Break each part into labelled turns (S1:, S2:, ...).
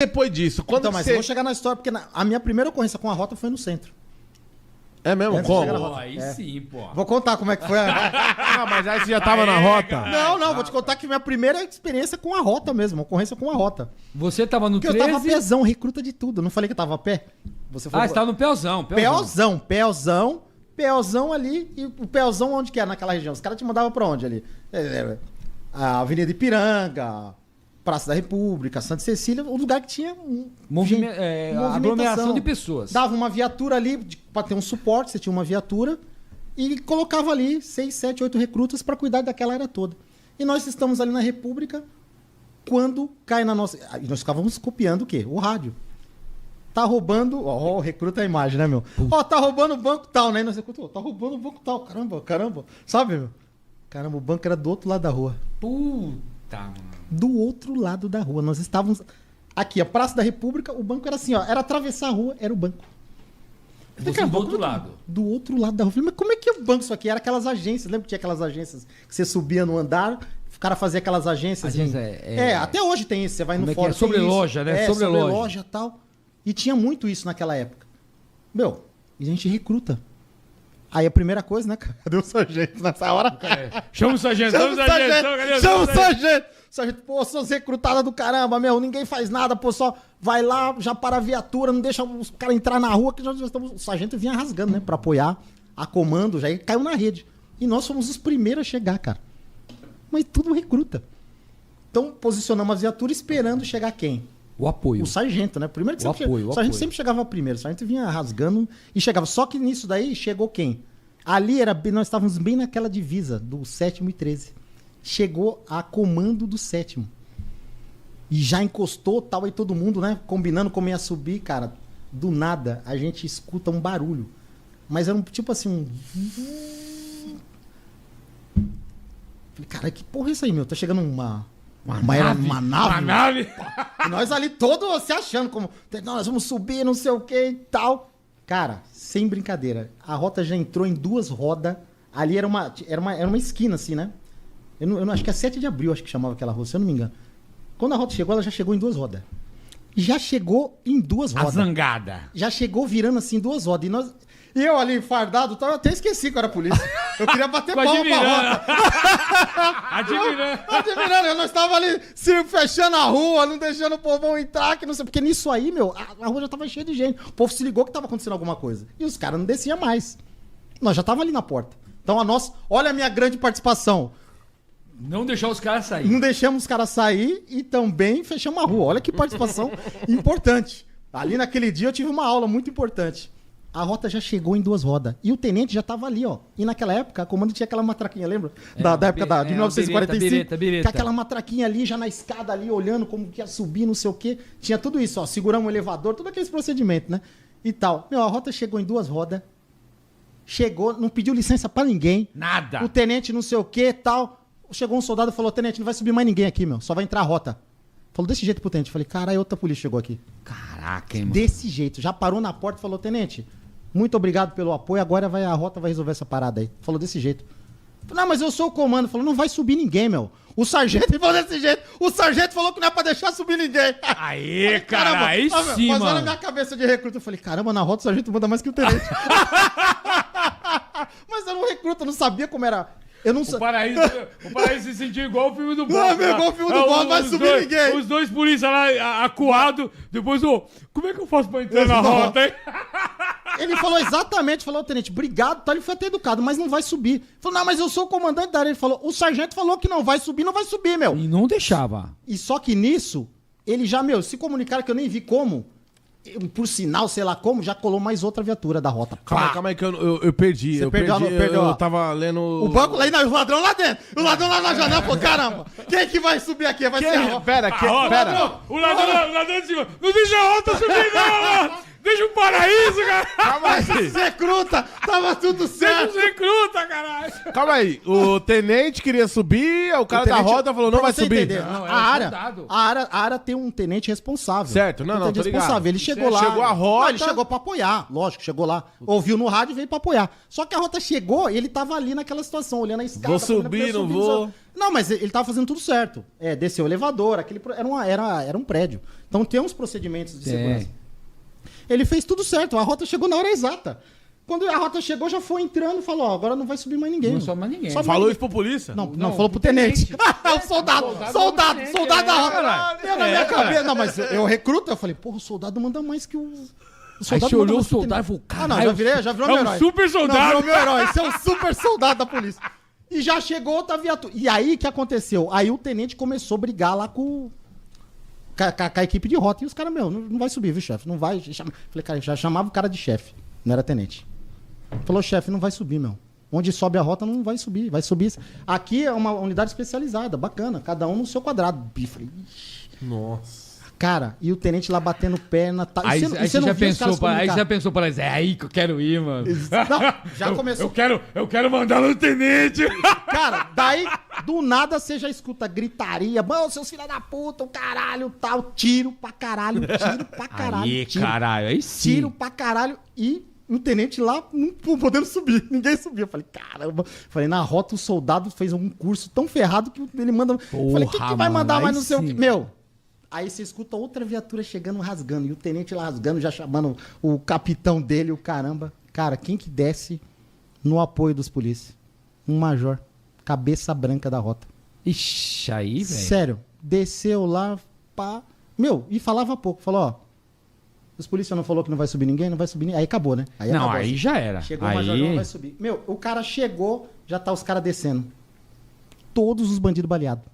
S1: depois disso? Quando
S2: Então, mas
S1: você...
S2: eu vou chegar na história, porque a minha primeira ocorrência com a rota foi no centro.
S1: É mesmo?
S2: Antes de chegar na
S1: Como?
S2: rota.
S3: Aí
S2: É.
S3: sim, pô.
S2: Vou contar como é que foi a...
S1: Ah, mas aí você já tava na rota.
S2: Não, vou te contar que minha primeira experiência com a rota mesmo, ocorrência com a rota.
S3: Você tava no
S2: Porque
S3: 13...
S2: eu tava pezão, recruta de tudo. Não falei que eu tava a pé? Você
S3: você tava no Pelzão.
S2: Pelzão ali. E o Pelzão onde que é naquela região? Os caras te mandavam pra onde ali? A Avenida Ipiranga, Praça da República, Santa Cecília, um lugar que tinha
S3: aglomeração de pessoas.
S2: Dava uma viatura ali pra ter um suporte, você tinha uma viatura e colocava ali 6, 7, 8 recrutas pra cuidar daquela área toda. E nós estamos ali na República quando cai na nossa... E nós ficávamos copiando o quê? O rádio. Tá roubando... Ó, recruta a imagem, né, meu? Ó, tá roubando o banco tal, né? E nós recrutamos, tá roubando o banco tal. Caramba. Sabe, meu? Caramba, o banco era do outro lado da rua.
S3: Puta, mano.
S2: Do outro lado da rua. Nós estávamos... Aqui, a Praça da República, o banco era assim, ó. Era atravessar a rua, era o banco.
S3: Você do outro lado.
S2: Do outro lado da rua. Eu falei, mas como é que é o banco isso aqui? Era aquelas agências. Lembra que tinha aquelas agências que você subia no andar, o cara fazia aquelas agências. Até hoje tem isso. Você vai no fórum.
S3: Sobre loja, né?
S2: Sobre loja e tal. E tinha muito isso naquela época. Meu, e a gente recruta. Aí a primeira coisa, né, cara? Cadê o sargento nessa hora?
S3: Chama o sargento,
S2: Chama o sargento! Sargento, pô, suas recrutadas do caramba, meu, ninguém faz nada, pô, só vai lá, já para a viatura, não deixa os caras entrar na rua, que já estamos... O sargento vinha rasgando, né, pra apoiar a comando, já caiu na rede. E nós fomos os primeiros a chegar, cara. Mas tudo recruta. Então, posicionamos a viatura esperando chegar quem?
S3: O apoio.
S2: O sargento, né? Primeiro que o sargento sempre chegava primeiro. O sargento vinha rasgando e chegava. Só que nisso daí chegou quem? Ali nós estávamos bem naquela divisa do 7º e 13. Chegou a comando do 7º. E já encostou, tal, aí todo mundo, né? Combinando como ia subir, cara. Do nada, a gente escuta um barulho. Mas era um tipo assim, Falei, cara, que porra é isso aí, meu? Tá chegando uma nave. E nós ali todos se achando como, nós vamos subir, não sei o que e tal. Cara, sem brincadeira, a rota já entrou em 2 rodas. Ali era uma esquina assim, né? Eu não acho que é 7 de abril, acho que chamava aquela rua, se eu não me engano. Quando a rota chegou, ela já chegou em 2 rodas. Já chegou em 2 rodas.
S3: A zangada.
S2: Já chegou virando assim 2 rodas. E eu ali, fardado, eu até esqueci que eu era polícia. Eu queria bater palma pra rota. Admirando. Nós tava ali se fechando a rua, não deixando o povão entrar, que não sei. Porque nisso aí, meu, a rua já tava cheia de gente. O povo se ligou que tava acontecendo alguma coisa. E os caras não desciam mais. Nós já tava ali na porta. Então olha a minha grande participação.
S3: Não deixar os caras sair.
S2: Não deixamos os caras sair e também fechamos a rua. Olha que participação importante. Ali naquele dia eu tive uma aula muito importante. A rota já chegou em 2 rodas. E o tenente já tava ali, ó. E naquela época, a comando tinha aquela matraquinha, lembra? Da época de 1945.
S3: Bireta.
S2: Que aquela matraquinha ali, já na escada ali, olhando como que ia subir, não sei o quê. Tinha tudo isso, ó. Seguramos o elevador, todo aqueles procedimentos, né? E tal. Meu, a rota chegou em 2 rodas. Chegou, não pediu licença pra ninguém.
S3: Nada.
S2: O tenente não sei o quê, tal. Chegou um soldado e falou, tenente, não vai subir mais ninguém aqui, meu. Só vai entrar a rota. Falou desse jeito pro tenente. Falei, caralho, outra polícia chegou aqui.
S3: Caraca, hein, mano.
S2: Desse jeito. Já parou na porta e falou, tenente, muito obrigado pelo apoio, agora a rota vai resolver essa parada aí. Falou desse jeito. Falei, não, mas eu sou o comando. Falou, não vai subir ninguém, meu. O sargento falou desse jeito. O sargento falou que não é pra deixar subir ninguém.
S3: Aê,
S2: falei,
S3: cara, aí sim,
S2: mas
S3: mano.
S2: olha a minha cabeça de recruta. Eu falei, caramba, na rota o sargento manda mais que o tenente. Mas eu não recruta, não sabia como era...
S3: O paraíso se sentiu igual o filme do
S2: Bob. Não, igual o filme do Bob, não vai subir ninguém.
S3: Os 2 polícias lá acuados, depois como é que eu faço pra entrar na rota, hein?
S2: Ele falou exatamente, falou, tenente, obrigado, tá? Ele foi até educado, mas não vai subir. Falou, não, mas eu sou o comandante da área. Ele falou, o sargento falou que não vai subir, meu.
S3: E não deixava.
S2: E só que nisso, ele já, se comunicaram que eu nem vi como. Por sinal, sei lá como, já colou mais outra viatura da rota.
S1: Calma aí que eu perdi.
S2: Você
S1: eu
S2: perdeu,
S1: perdi.
S2: perdeu.
S1: Eu tava lendo...
S2: O banco lá e o ladrão lá dentro. O ladrão lá na janela, pô, caramba. Quem que vai subir aqui? Vai ser a rota.
S1: Pera.
S3: O ladrão de cima. Não deixa a rota subir, não! Deixa o paraíso, cara.
S1: Calma aí.
S2: Recruta, tava tudo
S3: Deixa
S2: certo.
S3: os recruta, caralho.
S1: Calma aí. O tenente queria subir, o cara da
S2: tenente-
S1: roda falou, não
S2: pra
S1: vai
S2: você
S1: subir.
S2: entender,
S3: Não, era
S2: a área,
S3: soldado.
S2: a área tem um tenente responsável.
S1: Certo, não,
S2: Um tenente
S1: tô ligado.
S2: responsável. Ele
S1: Você
S2: chegou lá.
S1: chegou a rota-
S2: Não, ele chegou pra apoiar, lógico, chegou lá. Ouviu no rádio e veio pra apoiar. Só que a rota chegou e ele tava ali naquela situação, olhando a escada.
S1: Vou
S2: falando,
S1: subir,
S2: "Eu
S1: não
S2: subi,
S1: vou."
S2: Não, mas ele tava fazendo tudo certo. Desceu o elevador, era um prédio. Então tem uns procedimentos de
S3: Tem.
S2: segurança. Ele fez tudo certo, a rota chegou na hora exata. Quando a rota chegou, já foi entrando e falou, ó, agora não vai subir mais ninguém.
S3: Não sobe mais ninguém.
S2: Sobe
S1: Falou
S2: mais
S1: isso pro polícia?
S2: não,
S3: Não,
S2: falou pro
S3: pro tenente.
S2: tenente. O soldado da rota. Eu na minha cabeça, não, mas eu recruto, eu falei, porra, o soldado manda mais que o
S3: Aí você
S2: manda
S3: olhou o
S2: mais que
S3: soldado e
S2: tenente.
S3: falou,
S2: Ah, não,
S3: caralho,
S2: já virou
S3: é
S2: meu
S3: um
S2: herói.
S3: super soldado.
S2: Não, virou meu herói, esse é um super soldado da polícia. E já chegou outra viatura. E aí, o que aconteceu? Aí o tenente começou a brigar lá com a equipe de rota. E os caras, não vai subir, viu, chefe? Não vai. Falei, cara, já chamava o cara de chefe, não era tenente. Falou, chefe, não vai subir, meu. Onde sobe a rota não vai subir. Vai subir. Aqui é uma unidade especializada, bacana. Cada um no seu quadrado. Falei, ixi.
S1: Nossa.
S2: Cara, e o tenente lá batendo perna. Tá...
S3: Aí
S2: e
S3: você já
S2: viu os caras
S3: pensou, aí
S2: comunicar?
S3: já pensou para é aí que eu quero ir, mano.
S2: Não, já começou.
S3: Eu quero mandar no tenente.
S2: Cara, daí, do nada, você já escuta gritaria. Mano, seus filhos da puta, o caralho, tal. Tiro pra caralho, tiro pra caralho.
S3: Aí,
S2: tiro,
S3: caralho, aí sim.
S2: tiro pra caralho. E o tenente lá não podendo subir. Ninguém subia. Eu falei, caramba. Falei, na rota o soldado fez um curso tão ferrado que ele manda. Eu falei, quem que vai
S3: mano,
S2: mandar
S3: aí
S2: mais não sei o que?
S3: sim.
S2: Meu. Aí você escuta outra viatura chegando, rasgando. E o tenente lá rasgando, já chamando o capitão dele, o caramba. Cara, quem que desce no apoio dos polícias? Um major. Cabeça branca da rota.
S3: Ixi, aí, velho.
S2: Sério. Desceu lá, pá. Meu, e falava pouco. Falou, ó. Os polícias não falou que não vai subir ninguém, não vai subir ninguém. Aí acabou, né? Aí
S3: Não,
S2: acabou,
S3: aí
S2: assim.
S3: já era.
S2: Chegou o
S3: Aí...
S2: major, não vai subir. Meu, o cara chegou, já tá os caras descendo. Todos os bandidos baleados.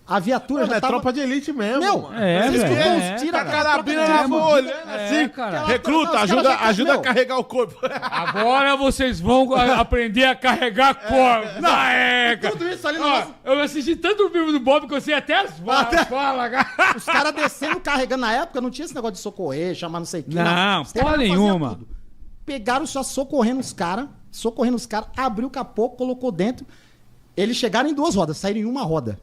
S2: A viatura
S1: Mano,
S2: já
S1: é
S2: tava...
S1: tropa de elite mesmo.
S2: Meu,
S1: mano.
S3: É,
S2: Vocês
S3: velho.
S2: escutam
S3: É,
S2: os tiros,
S1: A carabina
S2: tropa
S1: lá
S2: de
S1: foi
S2: arma.
S1: olhando assim.
S3: cara.
S1: Recruta,
S2: Os caras
S1: ajuda,
S2: já-
S1: ajuda a
S2: meu.
S1: carregar o corpo.
S3: Agora vocês vão aprender a carregar corpos.
S2: Tudo isso ali no
S3: Ó,
S2: nosso...
S3: eu assisti tanto o filme do Bob que eu sei até as
S2: Até-
S3: falas, cara.
S2: Os caras descendo, carregando. Na época não tinha esse negócio de socorrer, chamar não sei o que.
S3: Não,
S2: Os caras
S3: porra
S2: faziam
S3: nenhuma.
S2: tudo. Pegaram só socorrendo os caras, abriu o capô, colocou dentro. Eles chegaram em 2 rodas, saíram em 1 roda.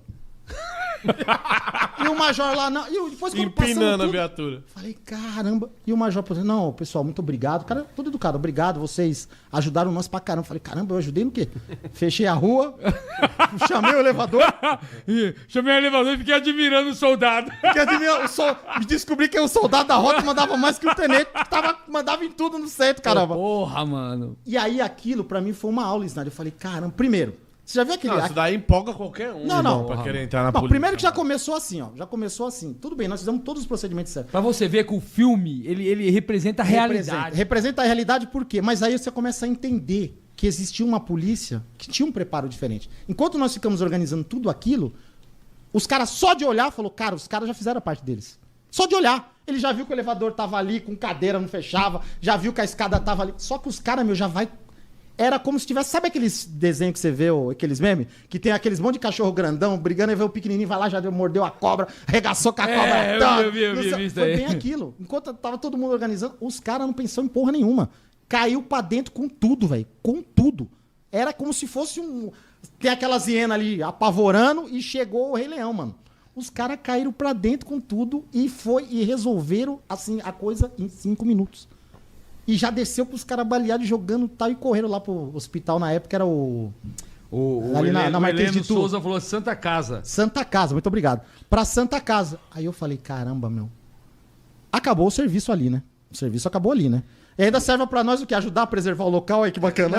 S2: E o major lá, não. E depois quando
S1: Empinando a
S2: tudo,
S1: viatura.
S2: falei, caramba. E o major falou, não, pessoal, muito obrigado. O cara, todo educado, obrigado, vocês ajudaram nós pra caramba. Falei, caramba, eu ajudei no quê? Fechei a rua, chamei o elevador.
S3: Chamei o elevador e fiquei admirando o soldado.
S2: Porque me descobri que o soldado da rota mandava mais que o tenente, que mandava em tudo no centro, caramba.
S3: Porra, mano.
S2: E aí aquilo pra mim foi uma aula, Snyder. Eu falei, caramba, primeiro, você já viu aquele...
S1: Não, isso daí empolga qualquer um.
S2: Não,
S1: irmão,
S2: não.
S1: Pra querer entrar na
S2: Não,
S1: polícia.
S2: primeiro que já começou assim, ó. Já começou assim. Tudo bem, nós fizemos todos os procedimentos certos.
S3: Pra você ver que o filme, ele representa a realidade.
S2: Representa a realidade por quê? Mas aí você começa a entender que existia uma polícia que tinha um preparo diferente. Enquanto nós ficamos organizando tudo aquilo, os caras só de olhar, falou, cara, os caras já fizeram a parte deles. Só de olhar. Ele já viu que o elevador tava ali, com cadeira, não fechava, já viu que a escada tava ali. Só que os caras, meu, já vai... Era como se tivesse... Sabe aqueles desenhos que você vê, aqueles memes? Que tem aqueles monte de cachorro grandão, brigando, e vê o pequenininho, vai lá, já mordeu a cobra, arregaçou com a cobra.
S3: eu vi isso
S2: Foi
S3: aí.
S2: bem aquilo. Enquanto tava todo mundo organizando, os caras não pensaram em porra nenhuma. Caiu pra dentro com tudo, velho. Com tudo. Era como se fosse um... Tem aquelas hienas ali apavorando e chegou o Rei Leão, mano. Os caras caíram pra dentro com tudo e resolveram, assim, a coisa em 5 minutos. E já desceu com os caras baleados, jogando tal, e correram lá pro hospital na época, era o... Ali na Marquês de Tu.
S3: Souza falou Santa Casa.
S2: Santa Casa, muito obrigado. Pra Santa Casa. Aí eu falei, caramba, meu. Acabou o serviço ali, né? O serviço acabou ali, né? E ainda serve pra nós o quê? Ajudar a preservar o local, aí que bacana.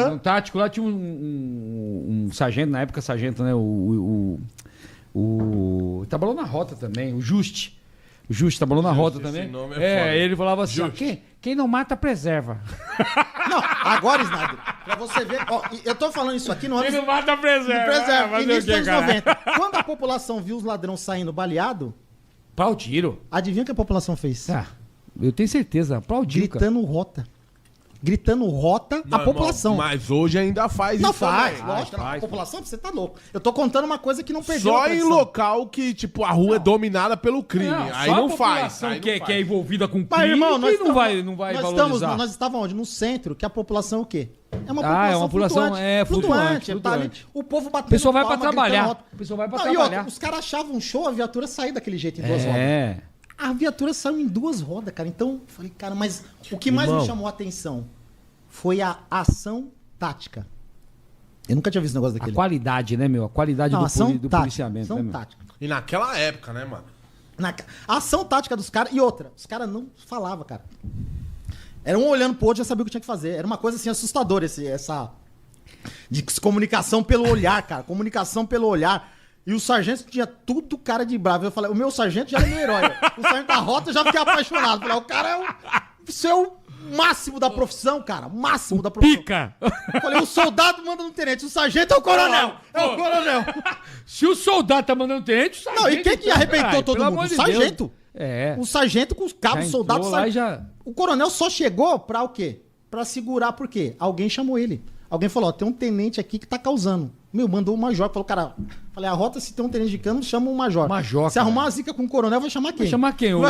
S3: No tático lá tinha um sargento, na época sargento, né? Trabalhou na rota também, o Juste. O Juste trabalhou na rota
S1: esse
S3: também.
S1: nome é foda.
S3: Ele falava assim: ó, quem não mata, preserva.
S2: Não, agora, Snyder, pra você ver... Ó, eu tô falando isso aqui no ano...
S3: Quem não mata, preserva.
S2: Preserva,
S3: Fazer
S2: início
S3: o quê,
S2: dos anos
S3: cara?
S2: 90. Quando a população viu os ladrões saindo baleado,
S3: Pra o tiro.
S2: adivinha o que a população fez?
S3: Ah, eu tenho certeza. Aplaudiu, cara.
S2: Gritando rota. gritando rota
S1: Não,
S2: à população.
S1: Mas hoje ainda faz
S2: Não
S1: isso
S2: faz,
S1: também.
S2: lógico.
S3: faz,
S2: A população, você tá louco. Eu tô contando uma coisa que não perdeu a
S1: Só em
S2: tradição.
S1: local que, tipo, a rua é dominada pelo crime. Aí
S3: só
S1: não
S3: a
S1: faz.
S3: população
S1: Aí
S3: que,
S1: não
S3: que é
S1: faz.
S3: envolvida com crime,
S2: Mas, irmão,
S3: que
S2: nós
S3: não vai
S2: nós
S3: valorizar.
S2: nós estávamos onde? No centro, que a população é o quê? É uma
S3: é uma população, flutuante.
S2: Tá ali, o povo batendo
S3: O pessoal vai pra
S2: palma,
S3: trabalhar.
S2: gritando rota.
S3: O pessoal vai pra
S2: Não, e
S3: trabalhar.
S2: outra, os caras achavam um show, a viatura sair daquele jeito em 2 rodas.
S3: É.
S2: A viatura saiu em 2 rodas, cara. Então, eu falei, cara, mas o que mais
S1: Irmão.
S2: me chamou a atenção foi a ação tática. Eu nunca tinha visto um negócio
S3: A
S2: daquele.
S3: qualidade, né, meu? A qualidade
S2: Não,
S3: do,
S2: ação
S3: do
S2: tática,
S3: policiamento,
S2: ação
S3: né, meu?
S2: tática.
S1: E naquela época, né, mano?
S2: A ação tática dos caras. E outra, os caras não falavam, cara. Era um olhando pro outro, já sabia o que tinha que fazer. Era uma coisa assim assustadora, essa. De comunicação pelo olhar, cara. Comunicação pelo olhar. E o sargento tinha tudo cara de bravo. Eu falei, o meu sargento já era meu herói. O sargento da rota eu já fiquei apaixonado. Falei, o cara é o seu máximo da profissão, cara. Máximo da profissão.
S3: Pica!
S2: Eu falei, o soldado manda no tenente, o sargento é o coronel. É o coronel.
S3: Se o soldado tá mandando tenente, o sargento...
S2: Não, e quem que arrebentou todo
S3: pelo
S2: mundo?
S3: amor
S2: O
S3: de
S2: sargento.
S3: Deus. É.
S2: O sargento com os cabos,
S3: Já
S2: o soldado,
S3: entrou lá e já-
S2: O coronel só chegou pra o quê? Pra segurar, por quê? Alguém chamou ele. Alguém falou, ó, tem um tenente aqui que tá causando. Meu, mandou o major. Falou, cara, falei, a rota, se tem um tenente de cano, chama o major.
S3: Major,
S2: Se
S3: cara.
S2: arrumar a zica com o coronel, vai chamar quem?
S3: Vai chamar quem? O...